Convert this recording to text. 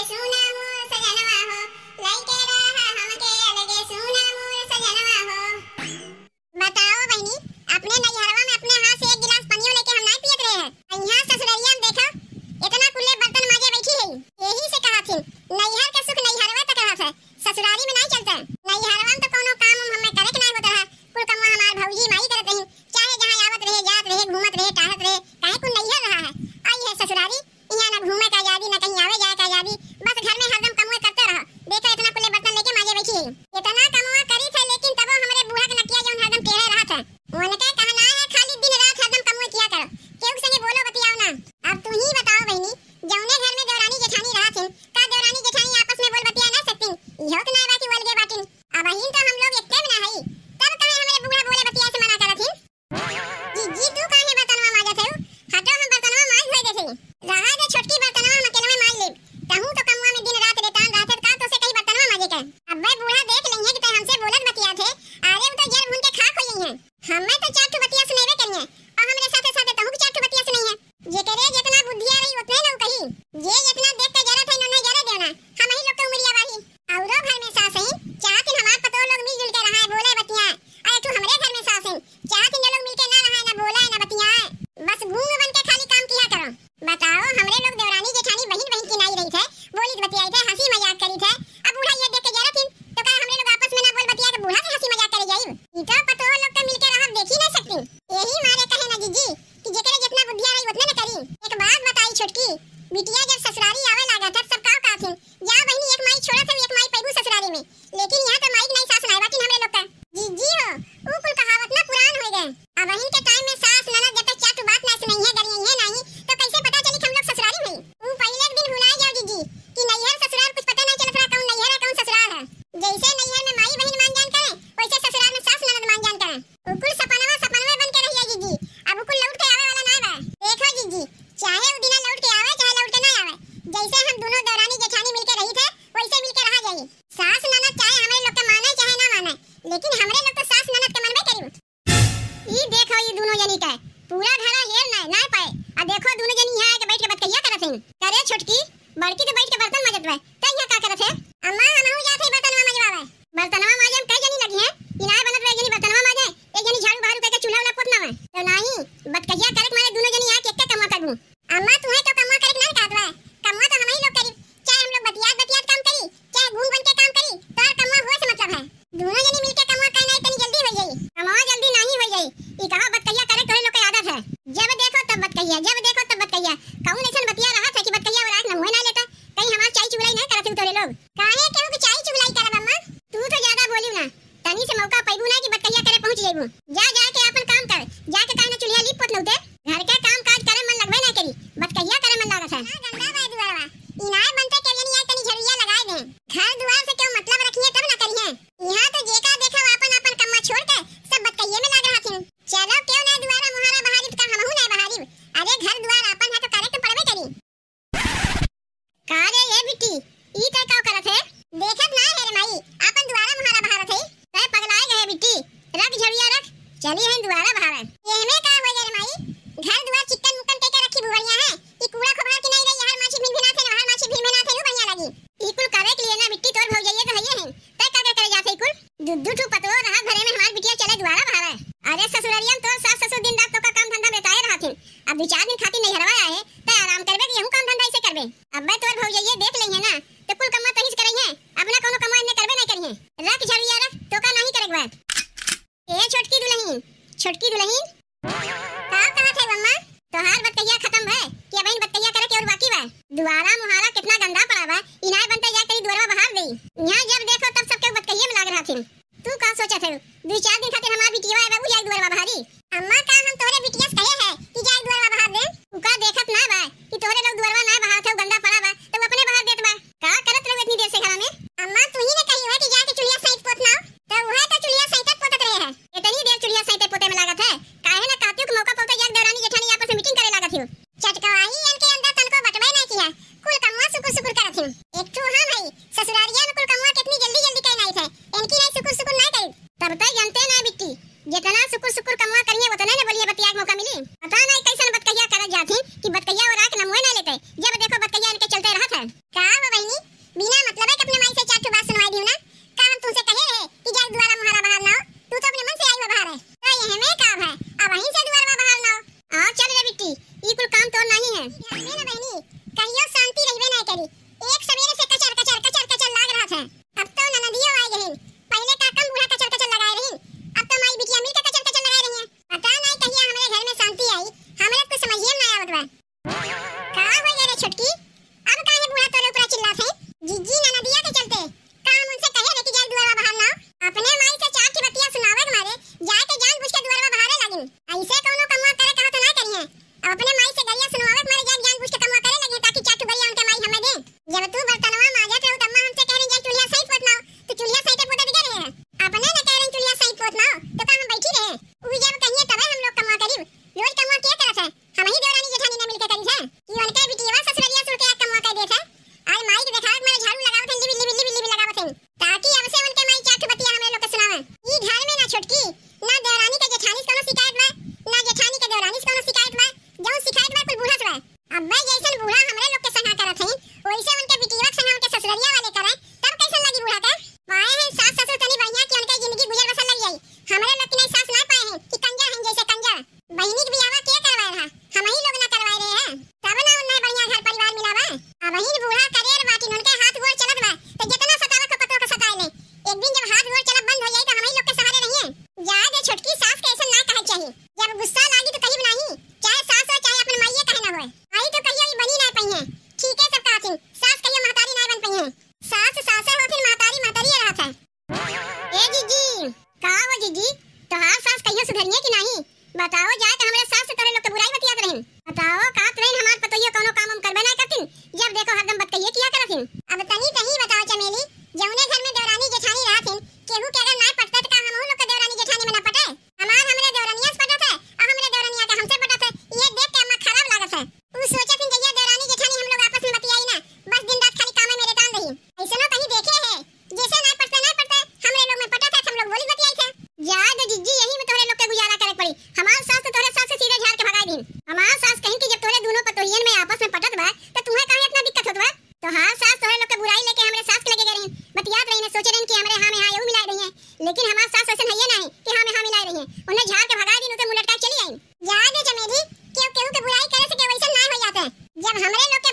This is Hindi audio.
सुना मोर सजनवा हो, लइके रहा हमके अलगे सुना मोर सजनवा हो। बताओ बहनी, अपने नैहरवा में अपने हाथ से एक गिलास पानी लेके हम नहीं पियत रहे हैं। यहाँ ससुररिया में देखो इतना कुल्ले बर्तन माजे बैठी है। यही से कहा थी नैहर के सुख नैहरवा तक रहा है, ससुरारी में नहीं चलता। नैहरवा में तो कोनो काम हमें करे के नहीं होता है, कुल काम हमार भौजी माई करत रही, चाहे जहां आवत रहे जात रहे घूमत रहे टाहत रहे, काहे कुल नैहर रहा है। आई है ससुरारी, यहाँ ना घूमे का आजादी ना कहीं आवे जाए का आजादी, बस घर में हरदम कमवे करते रहो। देखो इतना कुल्ले बर्तन लेके माजे बैठी है, इतना कमवा करी थे लेकिन तबो हमरे बूढ़ा के नकिया जौन हरदम टेढ़े रहा था। उनके कहना है खाली दिन रात हरदम कमवे किया करो, केहू संगे बोलो बतियाओ ना। अब तू ही बताओ बहनी, जौने घर में देवरानी जेठानी रहा थी, का देवरानी जेठानी आपस में बोल बतिया ना सकती? इहो तो ना बाकी बोल गए बाटिन। अब अहिन तो हम लोग एकटे में ना हई, तब कहे हमरे बूढ़ा बोले बतिया से मना करत हिन। जी तू काहे बर्तनवा माजत है? हटो हम बर्तनवा माज होई देथे, रहा दे छोटकी बर्तनवा हम अकेले में माज लेब। कहूं तो कमवा में दिन रात रेतान रहत का तो से कहीं बर्तनवा माजे के। अब्बे बूढ़ा देख लइहे कि ते हमसे बोलत बतिया थे, अरे वो तो जड़ भून के खाक होई हैं। हमें तो चार ठो बतिया सुनेबे करिए और हमरे साथे साथे तहु के चार ठो बतिया सुनई है। जेकरे जितना बुद्धिया रही उतने न कही, जे जितना देख के जरा थे न जरा देना। हम ही लोग के उमरिया वाली औरो घर में सास है, चाहत हमार पतो लोग मिलजुल के रहा है बोले बतिया। अरे तू हमरे घर में सास है, चाहत इन लोग मिलके ना रहा है ना बोला है ना बतिया, बस घूम बन के खाली काम किया करो। बताओ हमरे लोग देवरानी जेठानी बहन बहन की नहीं रही थे, बोली बतियाई थे, हंसी मजाक करी थे। अब बूढ़ा ये देख के जरा थी तो कहे हमरे लोग आपस में ना बोल बतिया के बूढ़ा से हंसी मजाक करे जाई। ई तो पतो लोग के मिलके रहा देख ही नहीं सकती। यही मारे कहे ना जीजी कि जेकरे जितना बुद्धिया रही उतने न करी। एक बात बताई छोटकी, बिटिया जब ससुरारी आवे लागा था सब का थी, जा बहनी एक माई छोड़ा था एक माई पैबू ससुरारी में, लेकिन यहाँ तो माई नहीं सास नहीं बाटी हमरे लोग का। जीजी हो ऊ कुल कहावत ना पुरान हो गए। अब अहिन के टाइम में सास ननद जब तक चाटू बात ना सुनई है गरी है नहीं तो कैसे पता चली कि हम लोग ससुरारी में? ऊ पहले एक दिन भुला जाओ जीजी कि नैहर ससुराल कुछ पता नहीं चलत रहा कौन नैहर है कौन ससुराल है। जैसे नैहर में माई बहन मान जान करे, वैसे ससुराल में सास ननद मान जान करे। ऊ कुल सपनवा बन के रहिए जीजी, अब ऊ कुल लौट के आवे वाला ना बा। देखो जीजी, चाहे ऊ दिना लौट के आवे चाहे लौट के ना आवे, जैसे हम दोनों देवरानी जेठानी मिलके रही थे वैसे मिलके रहा जाई। सास ननद चाहे हमरे लोग के माने चाहे ना माने, लेकिन हमरे लोग तो सास ननद के मनबे करी। ई देखो ई दोनों जनी का पूरा घरा हेर ना पाए। आ देखो दोनों जनी यहां आके बैठ के बतिया करत हैं। करे छोटकी बड़की तो बैठ के बर्तन माजत बा, त यहां का करत है? अम्मा हमहु जात है बर्तनवा माजवावे। बर्तनवा माजे हम कई जनी लगी है, इनाय बनत रहे जनी बर्तनवा माजे, एक जनी झाड़ू बहारू करके चूल्हा वाला पोतना में। तो नहीं बतकहिया करे मारे दोनों जनी आके एक कमा करबू। अम्मा तू है तो कमा करे ना कहत बा, कमा तो हम ही लोग करी, चाहे हम लोग बतियात काम करी चाहे घूम बन के काम करी, तोर कमा होए से मतलब है। दोनों जनी मिलके कमा कहना इतनी जल्दी हो जाई, कमा जल्दी नहीं हो जाई। ई कहा बतकहिया करे तोरे लोग के आदत है, जब देखो तब बतकहिया जब देखो तब बतकहिया। कौन ऐसा बतिया रहा था कि बतकहिया और आंख न मुंह ना लेता? कहीं हमार चाय चुगलाई नहीं करत तोरे लोग? काहे केहू के चाय चुगलाई करब अम्मा? तू तो ज्यादा बोलियो ना, तनी से मौका पैबू ना कि बतकहिया करे पहुंच जाइबू। जा के अपन काम कर, जाके काहे ना चुलिया लीप पोत नउते, घर के काम काज करे मन लगबे ना करी, बतकहिया करे मन लागत है। गंदा बा दुआरवा, इनाय बनते के जनी आ तनी झड़िया लगाए दे, घर दुआर से क्यों मतलब रखिए तब ना करिए। यहां तो जेका देखा अपन कम्मा छोड़ के सब बतकहिये में लाग रहथिन। चलो क्यों ना दुआरा मुहारा बहारी का हमहु ना बहारी, अरे घर दुआर अपन है तो करे तो पड़बे करी। का रे ये बिटी ई ते का करत है? देखत ना है रे माई अपन दुआरा मुहारा बहारत है, ते पगलाए गए बिटी, रख झड़िया रख, चली है दुआरा बहारन। एमे का हो रे माई, घर दुआर चिकन मुकन के रखी बुवरिया है, ई कूड़ा खबरा की नहीं रही, हर माछी भिन भिना थे हर माछी भिन भिना थे नु बढ़िया लगी। ई कुल करे के लिए ना बिट्टी तोर भौ जाइए तो हइए हैं, ते का करे जाथे कुल दुद्दू ठू पतो रहा घरे में हमार बिटिया चले दुआरा बहारे। अरे ससुररिया तो सास ससुर दिन रात तो का काम धंधा बेताए रहथिन, अब 2-4 दिन खातिर नहीं हरवा आए ते आराम करबे कि यहू काम धंधा ऐसे करबे। अब्बे तोर भौ जाइए देख लइहे ना तो कुल कम्मा तहिस करई है, अब ना कोनो कमा इन्ने करबे नहीं करिए। रख झड़िया रख, तो का नहीं करेक बा। ए छोटकी दुल्हन का कहा थे मम्मा, तोहार बतकहिया खत्म है कि अब इन बतकहिया करे के और बाकी बा? दुआरा मुहारा कितना गंदा पड़ा बा, इनाय बनते जा करी दुआरा बहार देई। यहां जब देखो तब सबके बतकहिये में लाग रहथिन। तू का सोचत है 2-4 दिन खातिर हमार बिटिया आवे उ जाई दुआरा बहारी? अम्मा का हम तोरे बिटिया से कहे है कि जाई दुआरा बहार दे? उ का देखत ना बा कि तोरे लोग दुआरा ना बहार थे गंदा पड़ा बा तो अपने बहार देत बा। का करत रहो इतनी देर से घर में? अम्मा तू ही ने कही है कि जाके चुलिया सहित पोत ना, तो वह तो चुलिया सहित पोतत रहे है। इतनी देर चुलिया सहित पोते में लागत है, काहे ना कातिक मौका पौता जाके देवरानी जेठानी आपस में मीटिंग करे लागत हियो। चटकवाही इनके अंदर तनको बटबे नहीं किया, कुल कमवा सुकुर सुकुर करत हियो। एक ठो हां भाई ससुरारिया में कुल कमवा कितनी जल्दी जल्दी कहीं नहीं थे, इनकी नहीं सुकुर सुकुर नहीं करी। तब तक जानते ना बिट्टी, जितना सुकुर सुकुर कमवा करिए उतना ने बोलिए बतिया मौका मिली। पता नहीं कैसे बतकहिया करत जाती कि बतकहिया और आके न मुंह ना लेते, जब देखो बतकहिया इनके चलते रहत है। का हो बहनी मतलब है कि अपने माई से चार ठो बात सुनवाई दी ना। का हम तुमसे कहे रहे कि जा द्वारा मुहारा बाहर ना हो, तू तो अपने मन से आई हुआ बाहर है। तो ये हमें काम है, अब वहीं से द्वारा बाहर ना हो। आओ चल रे बिट्टी, ई कुल काम तो नहीं है। हमें ना बहनी कहियो शांति रहबे ना करी। एक सवेरे से कचर कचर कचर कचर लाग रहा था। अब तो ननदियो आ गई। पहले का कम बूढ़ा कचर कचर लगाए रही, अब तो माई बिटिया मिलकर कचर कचर लगाए रही हैं। पता नहीं कहिया हमारे घर में शांति आई, हमें कुछ समझिए ना आवत बा। का हो गया रे छोटकी, अब काहे बूढ़ा तोरे ऊपर चिल्लात है? जीजी ननदिया के चलते काम उनसे कहे रे कि जा दुआरा बाहर ना हो। अपने माई से चार की बतिया सुनावे के मारे जाके जानबूझ के दुआरा बाहर लागिन। ऐसे कोनो कमवा करे कहा तो ना करिए। अब अपने माई से गरिया सुनवावे के मारे जानबूझ के कमवा करे लगे ताकि चार गरिया उनके माई हमें दे। जब तू बर्तनवा माजत रहो तब हमसे कह रही जा चूल्हा सही पोत ना हो, तो चूल्हा सही पोता दिखे रहे हैं। अपने ना कह रही चूल्हा सही पोत ना हो तो का हम बैठी रहे? उ जब कहिए तब हम लोग कमवा करीब। रोज कमवा के करत है? हम ही देवरानी जेठानी ने मिलके करी है कि उनके बिटिया ससुरलिया सुर के कमवा कर देत है। आज माई के देखावत मारे झाड़ू लगावत है, लिबी लगावत है ताकि अब से उनके माई चार बतिया हमें लोग के सुनावे। ई घर में ना छोटकी ना देवरानी के जेठानी कोनो शिकायत बा, ना जेठानी के देवरानी से कोनो शिकायत बा। जो शिकायत बा कुल बूढ़ा से बा। अब्बे जैसन बूढ़ा हमरे लोग के संगा करत है, वैसे उनके बिटिया के संगा उनके ससुरलिया वाले करे तब कैसन लगी बूढ़ा के? पाए हैं सास ससुर तनी बढ़िया कि उनके जिंदगी गुजर बसर लग जाई। हमरे लोग की नहीं सास ना पाए हैं कि कंजर हैं जैसे कंजर। बहिनी के बियाह के करवाए रहा, हम ही लोग ना करवाए रहे हैं। तब ना उन्हें बढ़िया घर परिवार मिला बा। अब ही बूढ़ा करेर बाटी उनके हाथ गोड़ चलत बा तो जितना सतावे को पतो के सताए ले। एक दिन जब हाथ गोड़ चलत बंद हो जाई तो हम ही लोग के सहारे नहीं है। जा दे छोटकी, सास के ऐसा ना कहे चाहिए। जब गुस्सा लागी तो कहिब नहीं, चाहे सास हो चाहे अपन माईए कहे ना होए। आई तो कहियो ई बनी ना पई है। ठीक है सब कहथिन सास कहियो महतारी ना बन पई है। सास सासे हो फिर महतारी महतारी रहत है। ए जीजी, का हो जीजी, तोहार सास कहियो सुधरिए कि नहीं? बताओ जाए तो हमरे सास से तोरे लोग के बुराई बतियात रहिन। बताओ कात रहिन हमार पतोहियो कोनो काम हम करबे ना करतिन, जब देखो हरदम बतकइए किया करथिन। अब तनी तही बताओ चमेली, जौने घर में देवरानी जेठानी रहथिन केहू के अगर ना पटत त का हमहु लोग के देवरानी जेठानी में ना पटे? हमार हमरे देवरानिया से पटत है और हमरे देवरानिया के हमसे पटत है। ये देख के अम्मा खराब लागत है। उ सोचत हन जइया देवरानी जेठानी हम लोग आपस में बतियाई ना, बस दिन रात खाली काम में मेरे तान रही। ऐसनो कहीं देखे है जैसे ना पटते हमरे लोग में पटत है, हम लोग बोली बतियाई थे। जा दे जीजी, यही में तोरे लोग के गुजारा करे पड़ी। हमार सास तो तोरे सास से सीधे झाड़ के भगा दीन। हमार सास कहीं कि जब तोरे दोनों पतोहियन में आपस में पटत बा तो तुम्हें काहे इतना दिक्कत होत बा? तो हां सास तोरे लोग के बुराई लेके हमरे सास के लगे गई रही, बतियात रही ने, सोचे रही कि हमरे हां में हां यू मिला रही है। लेकिन हमार सास ऐसे नहीं है कि हां में हां मिला रही है। उन्हें झाड़ के भगा दीन, उते मुंह लटका चली आई। जा दे चमेली, केहू के बुराई करे से के वैसा ना हो जाते। जब हमरे लोग के